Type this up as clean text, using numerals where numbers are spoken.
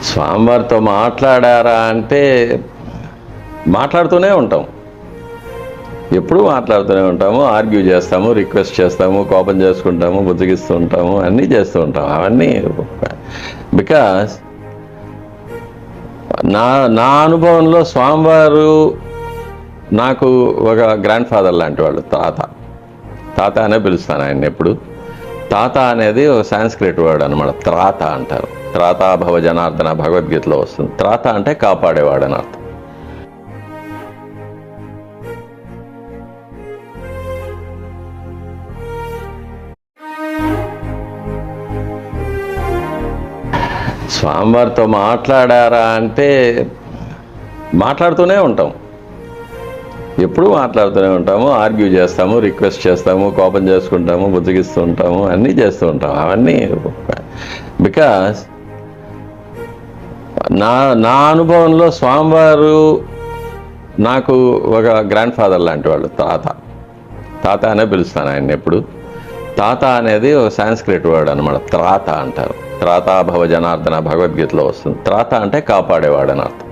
స్వామివారితో మాట్లాడారా అంటే మాట్లాడుతూనే ఉంటాం, ఎప్పుడూ మాట్లాడుతూనే ఉంటాము, ఆర్గ్యూ చేస్తాము, రిక్వెస్ట్ చేస్తాము, కోపం చేసుకుంటాము, బుజ్జగిస్తూ ఉంటాము, అన్నీ చేస్తూ ఉంటాము. అవన్నీ బికాస్ నా అనుభవంలో స్వామివారు నాకు ఒక గ్రాండ్ ఫాదర్ లాంటి వాళ్ళు. తాత అనే పిలుస్తాను ఆయన ఎప్పుడు. తాత అనేది ఒక సాంస్క్రిట్ వర్డ్ అనమాట. త్రాత అంటారు. త్రాతాభవ జనార్దన భగవద్గీతలో వస్తుంది. త్రాత అంటే కాపాడేవాడు అని అర్థం. స్వామివారితో మాట్లాడారా అంటే మాట్లాడుతూనే ఉంటాం, ఎప్పుడూ మాట్లాడుతూనే ఉంటాము, ఆర్గ్యూ చేస్తాము, రిక్వెస్ట్ చేస్తాము, కోపం చేసుకుంటాము, బుజ్జగిస్తూ ఉంటాము, అన్నీ చేస్తూ ఉంటాము. అవన్నీ బికాస్ నా అనుభవంలో స్వామివారు నాకు ఒక గ్రాండ్ ఫాదర్ లాంటి వాళ్ళు. తాత అనే పిలుస్తాను ఆయన ఎప్పుడు. తాత అనేది ఒక సాంస్క్రిట్ వర్డ్ అనమాట. త్రాత అంటారు. త్రాతాభవ జనార్దన భగవద్గీతలో వస్తుంది. త్రాత అంటే కాపాడేవాడు అని అర్థం.